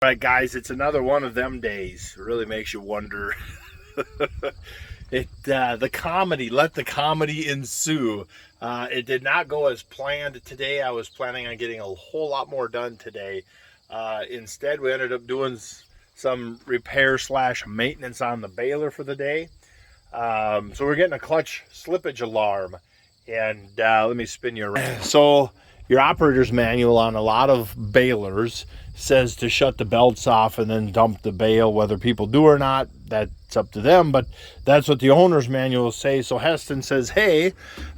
All right, guys, it's another one of them days. It really makes you wonder. The comedy, let the comedy ensue. It did not go as planned today. I was planning on getting a whole lot more done today. Instead, we ended up doing some repair slash maintenance on the baler for the day. So we're getting a clutch slippage alarm, and let me spin you around. So your operator's manual on a lot of balers says to shut the belts off and then dump the bale. Whether people do or not, that's up to them, but that's what the owner's manual say. So Heston says, hey,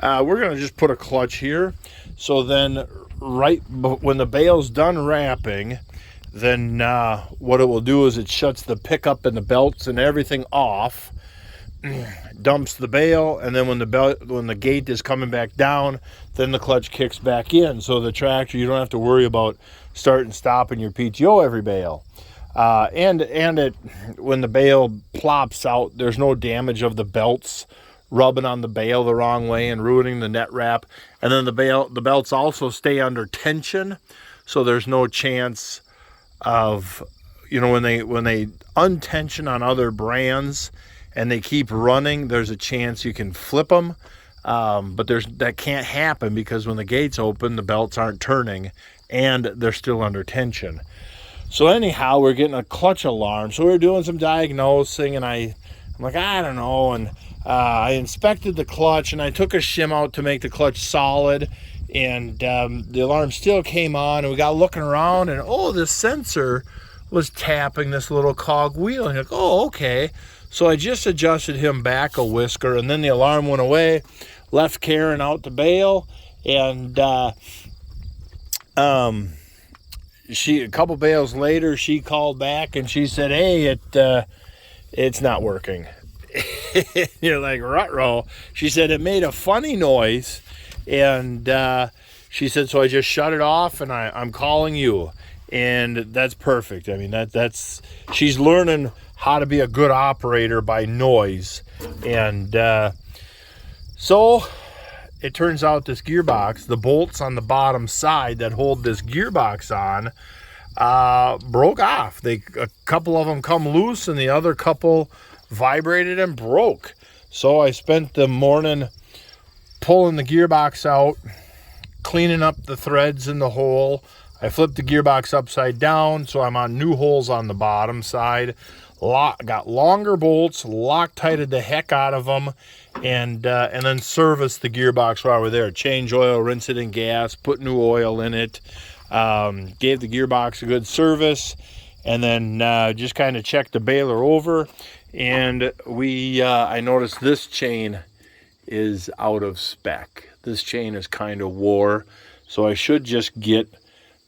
we're going to just put a clutch here. So then right when the bale's done wrapping, then what it will do is it shuts the pickup and the belts and everything off, dumps the bale, and then when the gate is coming back down, then the clutch kicks back in. So the tractor, you don't have to worry about start and stopping your PTO every bale. And when the bale plops out, there's no damage of the belts rubbing on the bale the wrong way and ruining the net wrap. And then the belts also stay under tension, so there's no chance of, when they untension on other brands and they keep running, there's a chance you can flip them. But that can't happen because when the gate's open, the belts aren't turning and they're still under tension. So anyhow, we're getting a clutch alarm. So we're doing some diagnosing, and I'm like, I don't know. And I inspected the clutch, and I took a shim out to make the clutch solid. And the alarm still came on, and we got looking around, and this sensor was tapping this little cog wheel. And like, okay. So I just adjusted him back a whisker, and then the alarm went away, left Karen out to bail, and a couple bales later, she called back and she said, hey, it's not working. You're like, ruh-roh. She said it made a funny noise, and she said, so I just shut it off, and I'm calling you. And that's perfect. I mean, that's she's learning how to be a good operator by noise. And so it turns out this gearbox, the bolts on the bottom side that hold this gearbox on, broke off. A couple of them come loose, and the other couple vibrated and broke. So I spent the morning pulling the gearbox out, cleaning up the threads in the hole. I flipped the gearbox upside down, so I'm on new holes on the bottom side. Got longer bolts, Loctited the heck out of them, and then serviced the gearbox while we're there. Change oil, rinse it in gas, put new oil in it, gave the gearbox a good service, and then just kind of checked the baler over. And I noticed this chain is out of spec. This chain is kind of wore, so I should just get,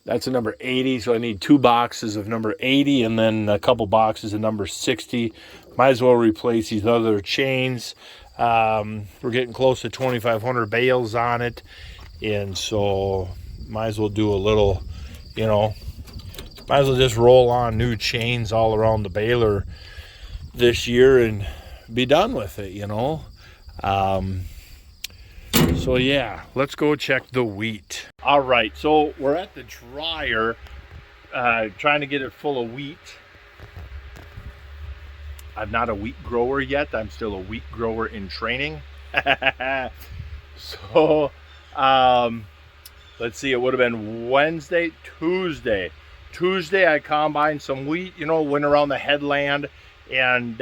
that's a number 80, so I need 2 boxes of number 80 and then a couple boxes of number 60. Might as well replace these other chains. We're getting close to 2,500 bales on it, and so might as well do a little, might as well just roll on new chains all around the baler this year and be done with it, So yeah, let's go check the wheat. All right, so we're at the dryer, trying to get it full of wheat. I'm not a wheat grower yet. I'm still a wheat grower in training. So, let's see, it would have been Tuesday. Tuesday, I combined some wheat, went around the headland and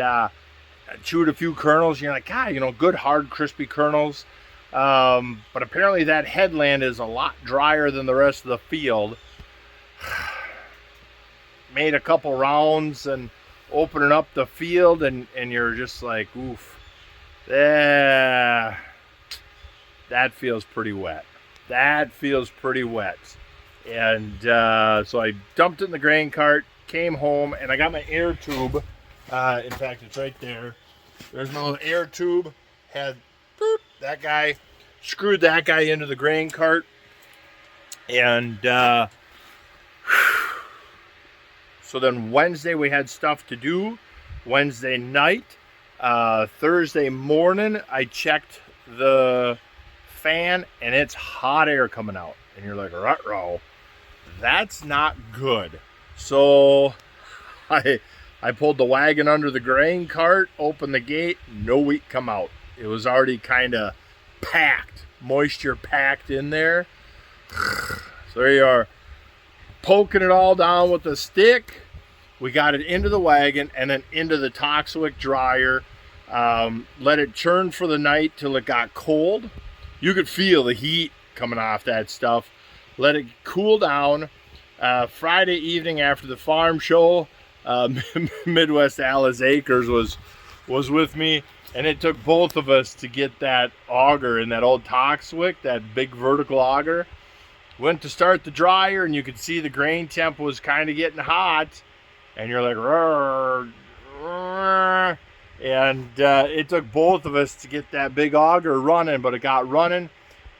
chewed a few kernels. You're like, God, good, hard, crispy kernels. But apparently that headland is a lot drier than the rest of the field. Made a couple rounds and opening up the field, and you're just like, oof, that feels pretty wet. That feels pretty wet. And so I dumped it in the grain cart, came home, and I got my air tube. In fact, it's right there. There's my little air tube. Had that guy, screwed that guy into the grain cart, and so then Wednesday we had stuff to do. Wednesday night, Thursday morning, I checked the fan, and it's hot air coming out, and you're like, ruh-roh, that's not good. So I pulled the wagon under the grain cart, opened the gate, no wheat come out. It was already kind of packed, moisture packed in there. So there you are, poking it all down with a stick. We got it into the wagon and then into the Toxwick dryer. Let it churn for the night till it got cold. You could feel the heat coming off that stuff. Let it cool down. Friday evening after the farm show, Midwest Alice Acres was with me, and it took both of us to get that auger in that old Toxwick, that big vertical auger. Went to start the dryer, and you could see the grain temp was kind of getting hot, and you're like, "Rrr, rrr." And it took both of us to get that big auger running, but it got running,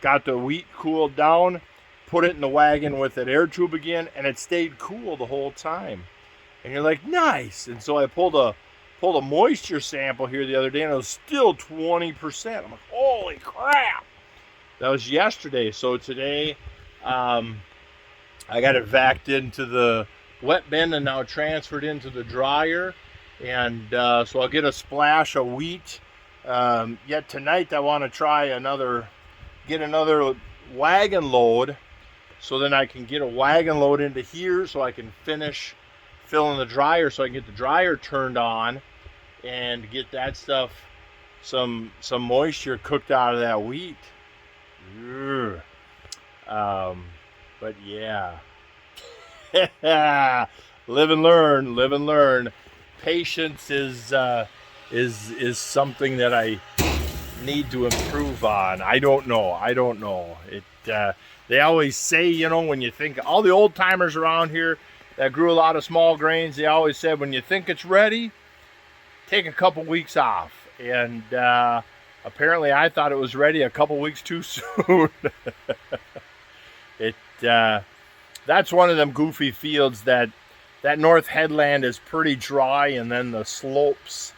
got the wheat cooled down, put it in the wagon with that air tube again, and it stayed cool the whole time. And you're like, nice. And so I pulled a moisture sample here the other day, and it was still 20%. I'm like, holy crap. That was yesterday. So today, I got it vacked into the wet bin and now transferred into the dryer. And so I'll get a splash of wheat. Yet tonight I want to try get another wagon load, so then I can get a wagon load into here so I can finish filling the dryer, so I can get the dryer turned on and get that stuff, some moisture cooked out of that wheat. But yeah, live and learn. Patience is something that I need to improve on. I don't know. They always say, you know, when you think, all the old timers around here that grew a lot of small grains, they always said, when you think it's ready, take a couple weeks off. And apparently I thought it was ready a couple weeks too soon. That's one of them goofy fields that north headland is pretty dry, and then the slopes,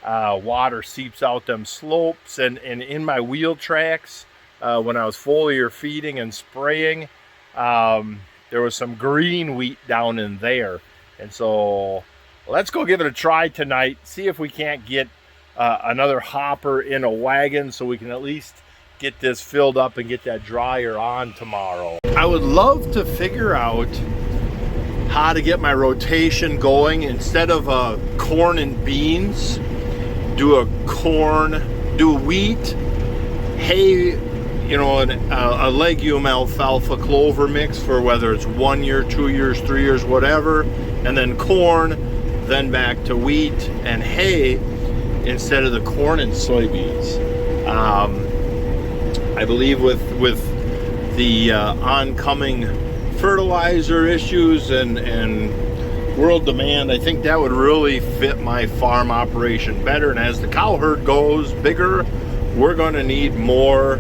water seeps out them slopes, and in my wheel tracks, when I was foliar feeding and spraying, there was some green wheat down in there. And so let's go give it a try tonight, see if we can't get another hopper in a wagon so we can at least get this filled up and get that dryer on tomorrow. I would love to figure out how to get my rotation going. Instead of corn and beans, do wheat, hay, you know, a legume alfalfa clover mix for whether it's 1 year, 2 years, 3 years, whatever, and then corn, then back to wheat and hay instead of the corn and soybeans. I believe with the oncoming fertilizer issues and world demand, I think that would really fit my farm operation better. And as the cow herd goes bigger, we're going to need more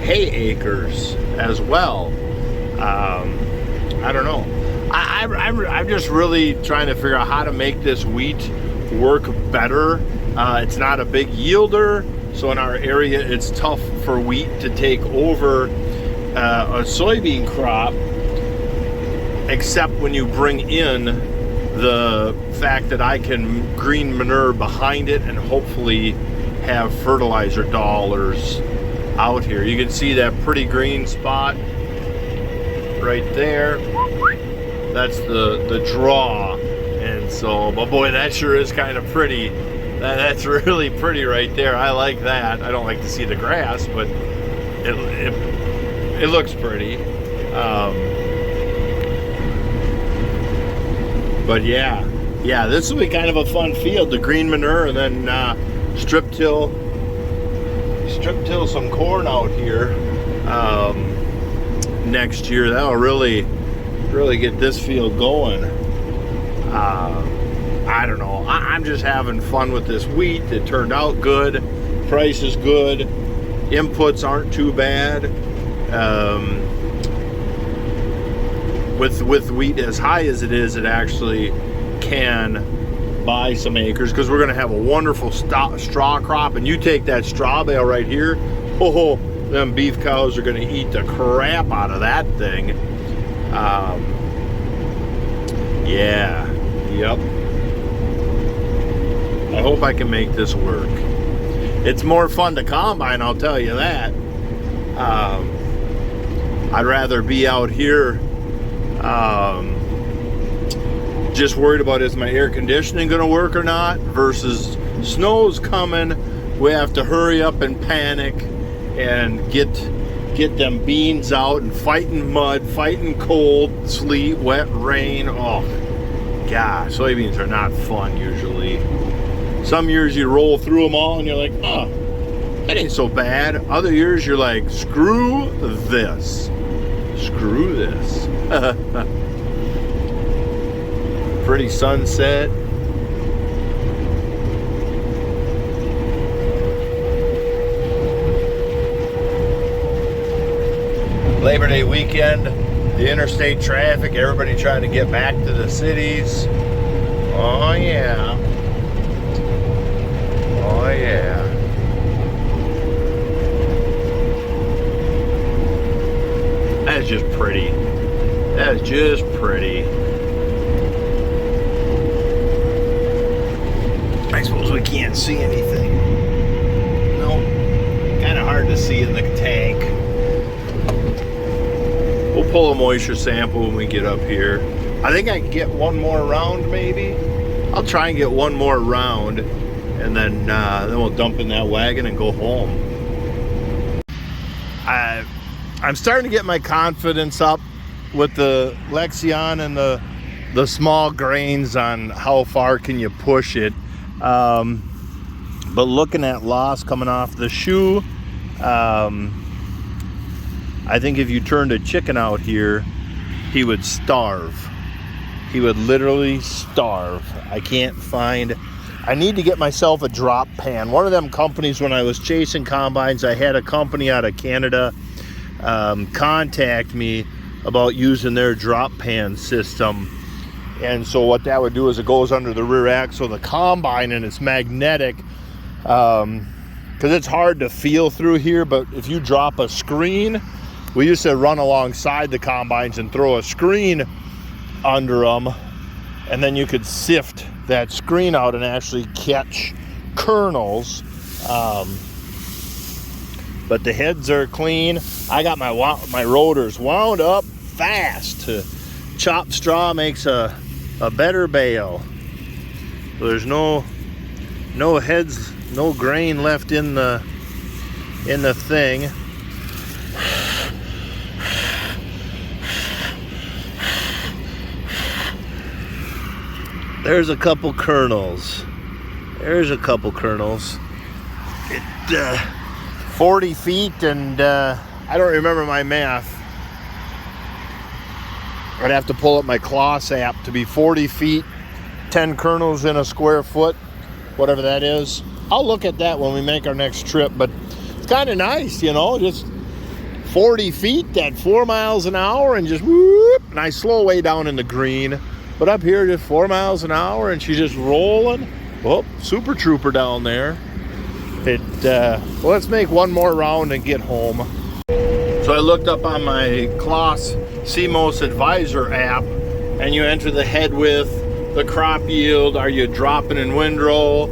hay acres as well. I don't know. I'm just really trying to figure out how to make this wheat work better. It's not a big yielder, so in our area it's tough for wheat to take over a soybean crop, except when you bring in the fact that I can green manure behind it and hopefully have fertilizer dollars out here. You can see that pretty green spot right there. That's the draw. And so, but boy, that sure is kind of pretty. That's really pretty right there. I like that. I don't like to see the grass, but it looks pretty. But yeah, this will be kind of a fun field. The green manure, and then strip till some corn out here next year. That'll really get this field going. I don't know. I'm just having fun with this wheat. It turned out good. Price is good. Inputs aren't too bad. With wheat as high as it is, it actually can buy some acres, because we're going to have a wonderful straw crop. And you take that straw bale right here, them beef cows are going to eat the crap out of that thing. Yeah, yep. I hope I can make this work. It's more fun to combine, I'll tell you that. I'd rather be out here just worried about is my air conditioning going to work or not, versus snow's coming. We have to hurry up and panic and get them beans out and fighting mud, fighting cold, sleet, wet, rain. Oh, gosh, soybeans are not fun usually. Some years you roll through them all and you're like, oh, that ain't so bad. Other years you're like, screw this. Screw this. Pretty sunset. Labor Day weekend, the interstate traffic, everybody trying to get back to the cities. Oh yeah. Oh yeah. That's just pretty. That's just pretty. I suppose we can't see anything. Nope. Kind of hard to see in the tank. We'll pull a moisture sample when we get up here. I think I can get one more round maybe. I'll try and get one more round, and then we'll dump in that wagon and go home. I'm starting to get my confidence up with the Lexion and the small grains on how far can you push it. But looking at loss coming off the shoe, I think if you turned a chicken out here, he would starve. He would literally starve. I need to get myself a drop pan. One of them companies, when I was chasing combines, I had a company out of Canada contact me about using their drop pan system. And so what that would do is it goes under the rear axle of the combine, and it's magnetic, because it's hard to feel through here. But if you drop a screen, we used to run alongside the combines and throw a screen under them, and then you could sift that screen out and actually catch kernels. But the heads are clean. I got my rotors wound up fast. Chopped straw makes a better bale. So there's no heads, no grain left in the thing. There's a couple kernels. There's a couple kernels. 40 feet, and I don't remember my math. I'd have to pull up my Kloss app to be 40 feet, 10 kernels in a square foot, whatever that is. I'll look at that when we make our next trip, but it's kind of nice, you know, just 40 feet at 4 miles an hour and just whoop, and I slow way down in the green. But up here, just 4 miles an hour, and she's just rolling. Oh, Super Trooper down there. Well, let's make one more round and get home. So I looked up on my Kloss CMOS Advisor app, and you enter the head width, the crop yield, are you dropping in windrow,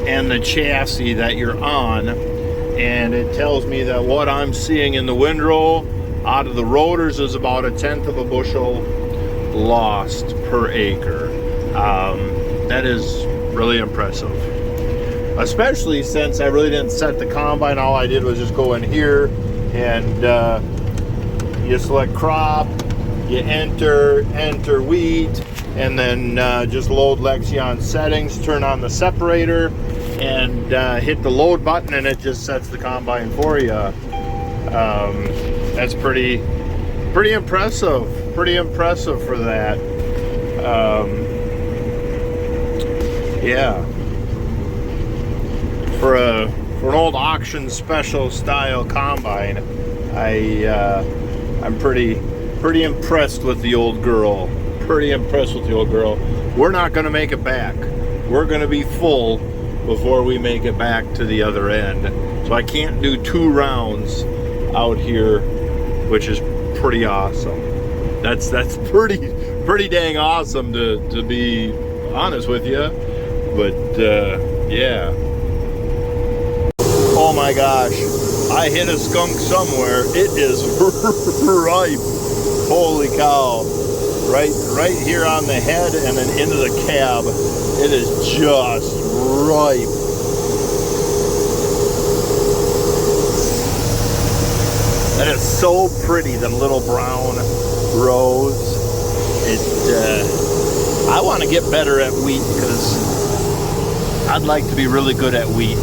and the chassis that you're on. And it tells me that what I'm seeing in the windrow out of the rotors is about 1/10 of a bushel lost per acre. That is really impressive, especially since I really didn't set the combine. All I did was just go in here and you select crop, you enter wheat, and then just load Lexion settings, turn on the separator, and hit the load button, and it just sets the combine for you. That's pretty impressive. Pretty impressive for that. Yeah. For an old auction special style combine, I'm pretty impressed with the old girl. Pretty impressed with the old girl. We're not going to make it back. We're going to be full before we make it back to the other end. So I can't do 2 rounds out here, which is pretty awesome. That's pretty dang awesome to be honest with you. But yeah. Oh my gosh, I hit a skunk somewhere. It is ripe. Holy cow. Right here on the head and then into the cab. It is just ripe. That is so pretty, them little brown rows. I want to get better at wheat because I'd like to be really good at wheat.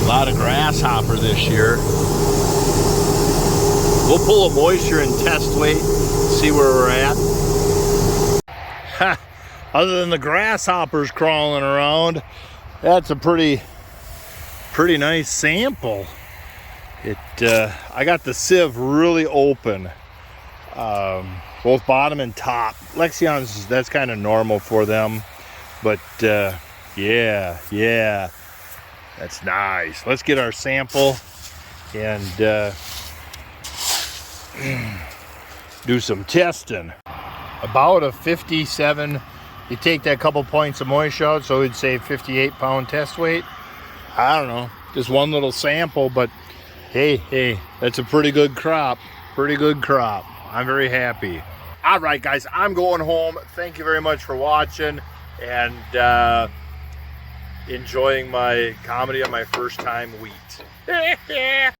A lot of grasshopper this year. We'll pull a moisture and test weight, see where we're at. Other than the grasshoppers crawling around, that's a pretty nice sample. I got the sieve really open, both bottom and top. Lexion's, that's kind of normal for them, but yeah, that's nice. Let's get our sample and do some testing. About a 57. You take that couple points of moisture out, so we'd say 58-pound test weight. I don't know, just one little sample, but hey, that's a pretty good crop. I'm very happy. All right, guys, I'm going home. Thank you very much for watching and enjoying my comedy on my first time wheat.